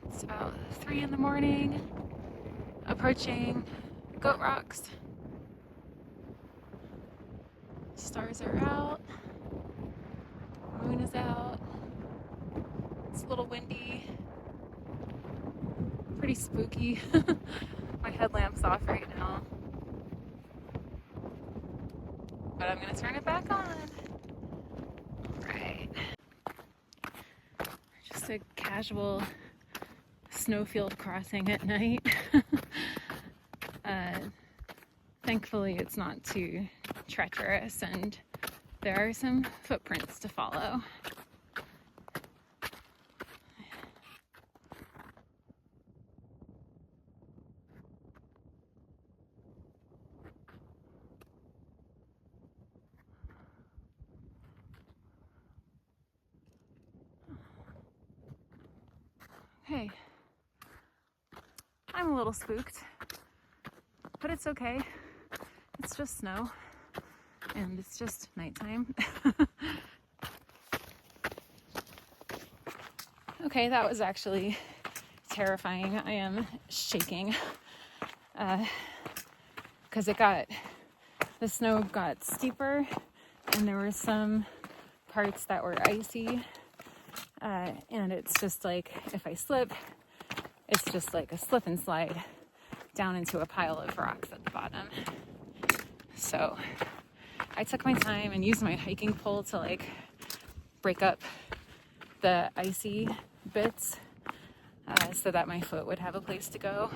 It's about 3 in the morning, approaching Goat Rocks. Stars are out, moon is out. It's a little windy, pretty spooky. My headlamp's off right now, but I'm gonna turn it back on. Right. Just a casual snowfield crossing at night. Thankfully, it's not too treacherous, and there are some footprints to follow. Hey, I'm a little spooked, but it's okay. It's just snow, and it's just nighttime. Okay, that was actually terrifying. I am shaking because the snow got steeper, and there were some parts that were icy, and it's just like if I slip, it's just like a slip and slide down into a pile of rocks at the bottom. So I took my time and used my hiking pole to like break up the icy bits so that my foot would have a place to go.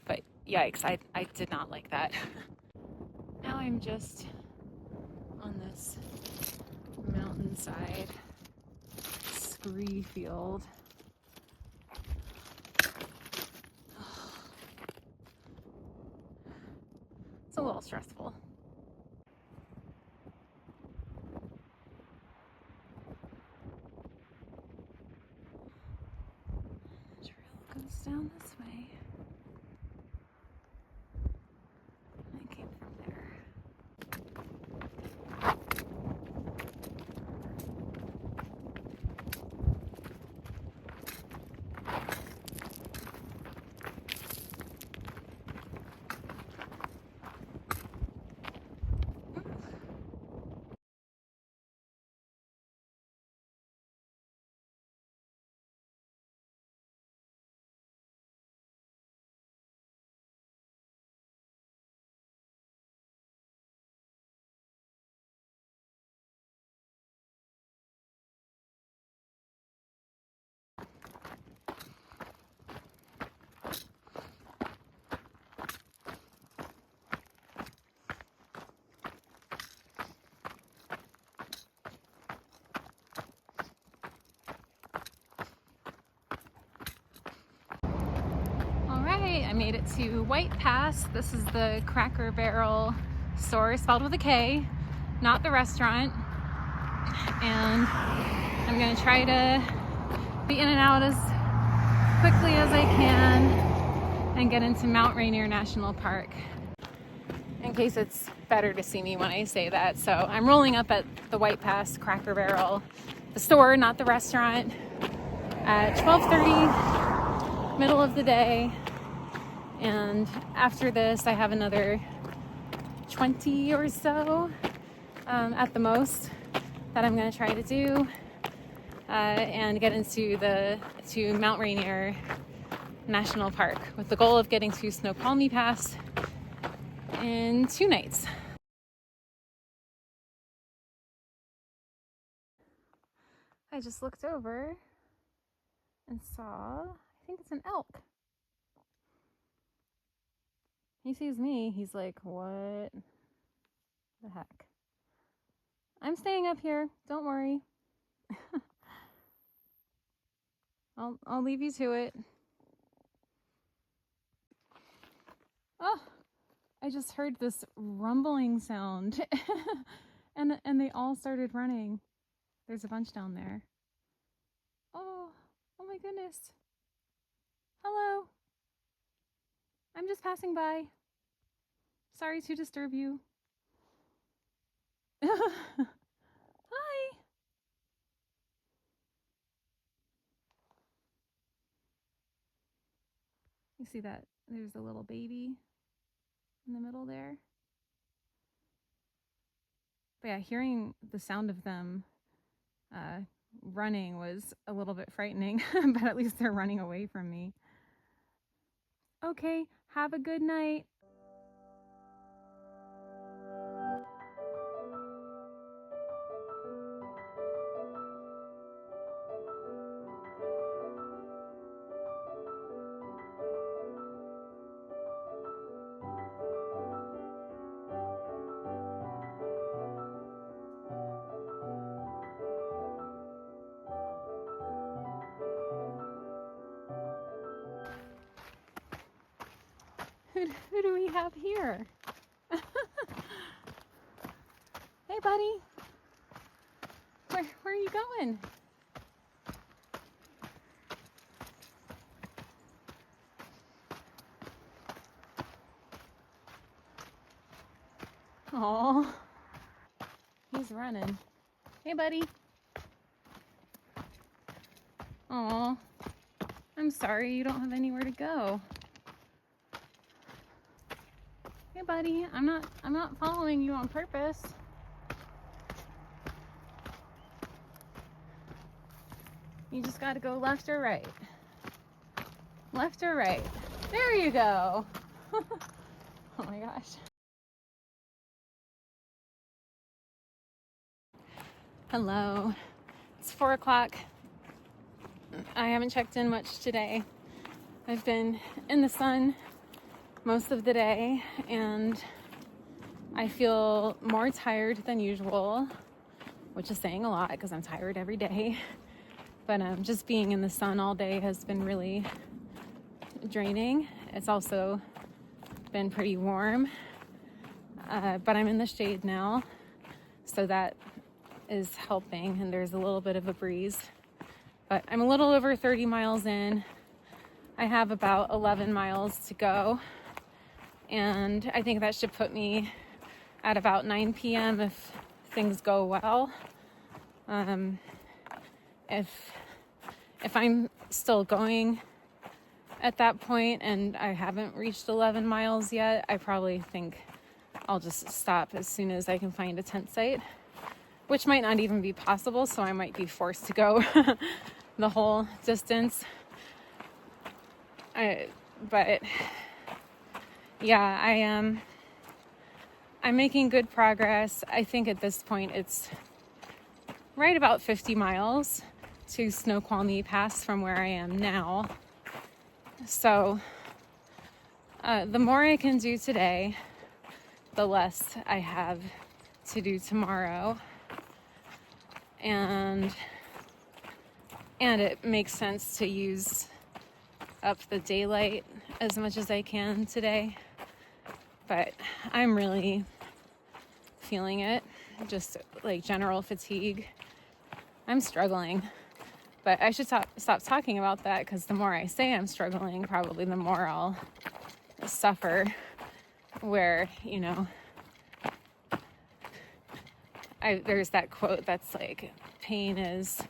But yikes, I did not like that. Now I'm just on this mountainside scree field. It's a little stressful. The trail goes down this way. I came from there. I made it to White Pass. This is the Cracker Barrel store, spelled with a K, not the restaurant. And I'm gonna try to be in and out as quickly as I can and get into Mount Rainier National Park, in case it's better to see me when I say that. So I'm rolling up at the White Pass Cracker Barrel, the store, not the restaurant, at 12:30, middle of the day. And after this, I have another 20 or so at the most that I'm going to try to do and get to Mount Rainier National Park with the goal of getting to Snoqualmie Pass in 2 nights. I just looked over and saw, I think it's an elk. He sees me, he's like, what the heck? I'm staying up here, don't worry. I'll leave you to it. Oh, I just heard this rumbling sound and they all started running. There's a bunch down there. Oh my goodness. Hello. I'm just passing by. Sorry to disturb you. Hi. You see that there's a little baby in the middle there. But yeah, hearing the sound of them running was a little bit frightening, but at least they're running away from me. Okay, have a good night. Who do we have here? Hey, buddy. Where are you going? Oh, he's running. Hey, buddy. Oh, I'm sorry you don't have anywhere to go. Hey, buddy. I'm not following you on purpose. You just got to go left or right. Left or right. There you go. Oh my gosh. Hello. It's 4 o'clock. I haven't checked in much today. I've been in the sun most of the day and I feel more tired than usual, which is saying a lot because I'm tired every day. But just being in the sun all day has been really draining. It's also been pretty warm, but I'm in the shade now, so that is helping, and there's a little bit of a breeze. But I'm a little over 30 miles in. I have about 11 miles to go, and I think that should put me at about 9 p.m. if things go well. If I'm still going at that point and I haven't reached 11 miles yet, I probably think I'll just stop as soon as I can find a tent site, which might not even be possible, so I might be forced to go the whole distance. But yeah, I'm making good progress. I think at this point it's right about 50 miles to Snoqualmie Pass from where I am now. So the more I can do today, the less I have to do tomorrow. And it makes sense to use up the daylight as much as I can today. But I'm really feeling it, just like general fatigue. I'm struggling. But I should stop talking about that, because the more I say I'm struggling, probably the more I'll suffer. Where, you know, there's that quote that's like, pain is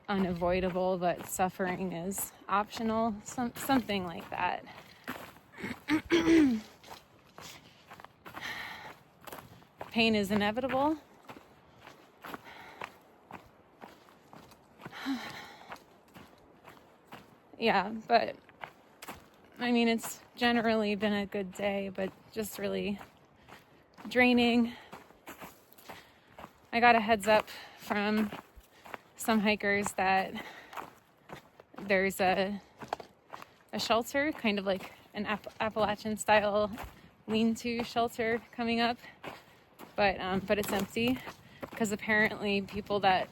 unavoidable, but suffering is optional. Something like that. Pain is inevitable. Yeah, but I mean, it's generally been a good day, but just really draining. I got a heads up from some hikers that there's a shelter, kind of like an Appalachian style lean-to shelter coming up, but it's empty, because apparently people that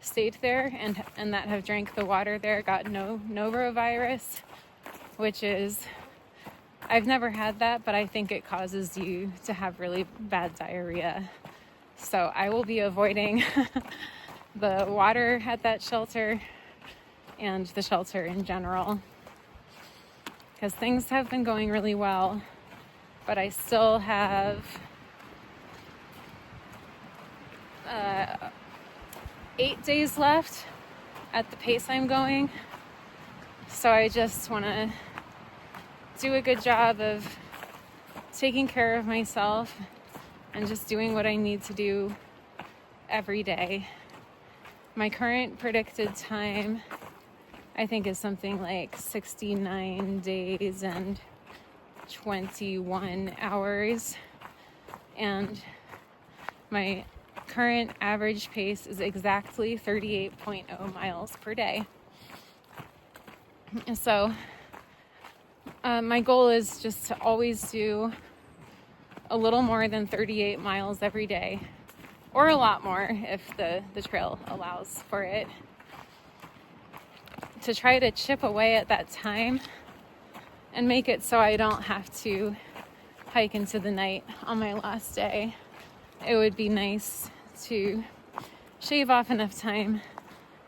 stayed there and that have drank the water there got norovirus, which is, I've never had that, but I think it causes you to have really bad diarrhea. So I will be avoiding the water at that shelter and the shelter in general, because things have been going really well, but I still have 8 days left at the pace I'm going. So I just want to do a good job of taking care of myself and just doing what I need to do every day. My current predicted time, I think, is something like 69 days and 21 hours. And my current average pace is exactly 38.0 miles per day. And so my goal is just to always do a little more than 38 miles every day, or a lot more if the trail allows for it, to try to chip away at that time and make it so I don't have to hike into the night on my last day. It would be nice to shave off enough time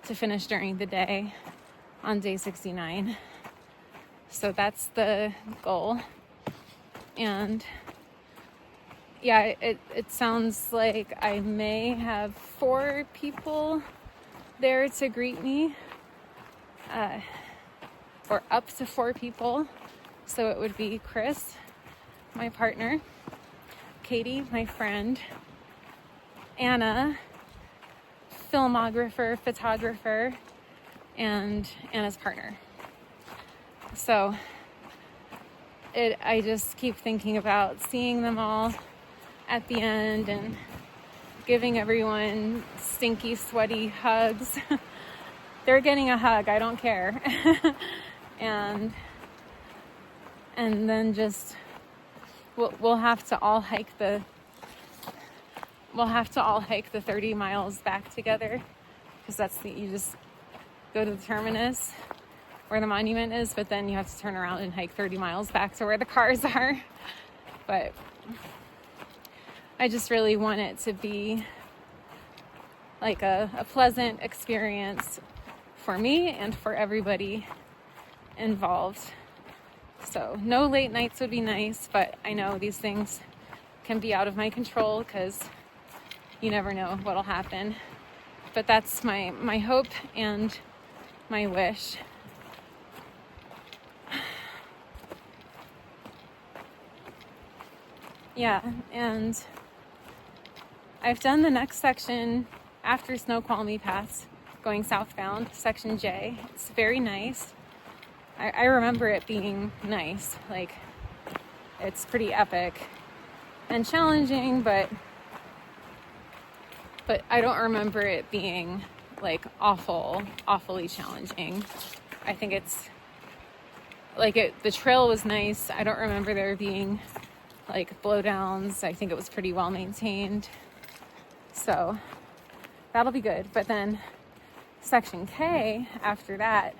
to finish during the day on day 69. So that's the goal. And yeah, it sounds like I may have 4 people there to greet me, or up to 4 people. So it would be Chris, my partner, Katie, my friend, Anna, filmographer, photographer, and Anna's partner. So I just keep thinking about seeing them all at the end and giving everyone stinky, sweaty hugs. They're getting a hug, I don't care. and then just we'll have to all hike the 30 miles back together, because you just go to the terminus where the monument is, but then you have to turn around and hike 30 miles back to where the cars are. But I just really want it to be like a pleasant experience for me and for everybody involved. So no late nights would be nice, but I know these things can be out of my control because you never know what'll happen. But that's my hope and my wish. Yeah, and I've done the next section after Snoqualmie Pass, going southbound, section J. It's very nice. I remember it being nice. Like, it's pretty epic and challenging, but I don't remember it being like awfully challenging. I think it's like the trail was nice. I don't remember there being like blowdowns. I think it was pretty well maintained. So that'll be good. But then section K after that,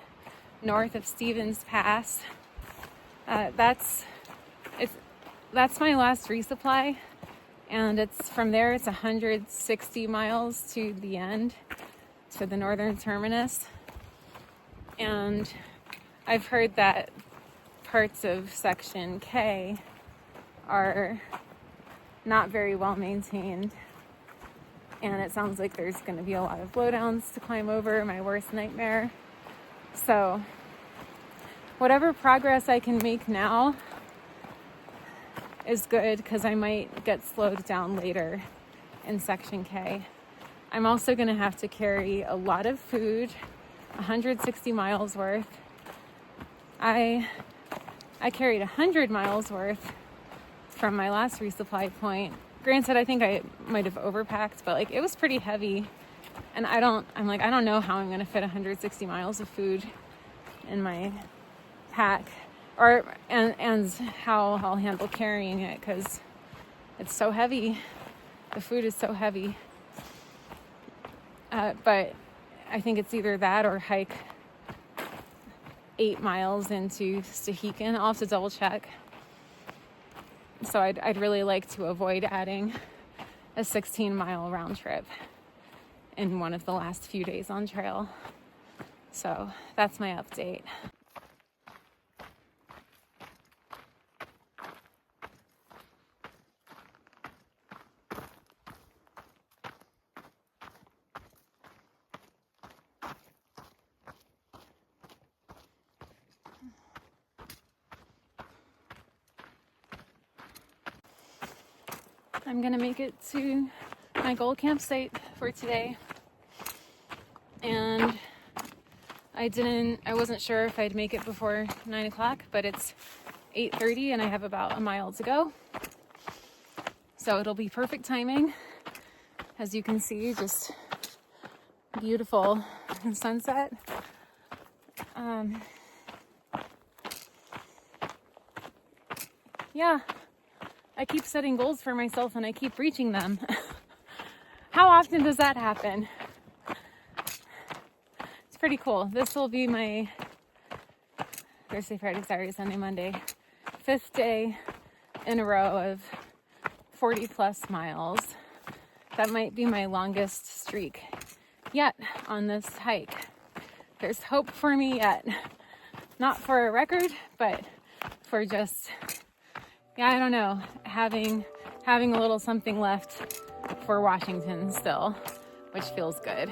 north of Stevens Pass, that's my last resupply, and it's from there. It's 160 miles to the end, to the northern terminus. And I've heard that parts of section K are not very well maintained, and it sounds like there's going to be a lot of blowdowns to climb over, my worst nightmare. So whatever progress I can make now is good, because I might get slowed down later in section K. I'm also going to have to carry a lot of food, 160 miles worth. I carried 100 miles worth from my last resupply point. Granted, I think I might have overpacked, but like it was pretty heavy. And I don't know how I'm going to fit 160 miles of food in my pack, and how I'll handle carrying it, because it's so heavy. The food is so heavy. But I think it's either that or hike 8 miles into Stehekin. I'll have to double check. So I'd really like to avoid adding a 16-mile round trip in one of the last few days on trail. So that's my update. I'm gonna make it to my goal campsite for today. And I wasn't sure if I'd make it before 9 o'clock, but it's 8:30 and I have about a mile to go. So it'll be perfect timing. As you can see, just beautiful sunset. Yeah, I keep setting goals for myself and I keep reaching them. How often does that happen? It's pretty cool. This will be my Thursday, Friday, Saturday, Sunday, Monday, 5th day in a row of 40 plus miles. That might be my longest streak yet on this hike. There's hope for me yet. Not for a record, but for just, yeah, I don't know, having a little something left for Washington still, which feels good.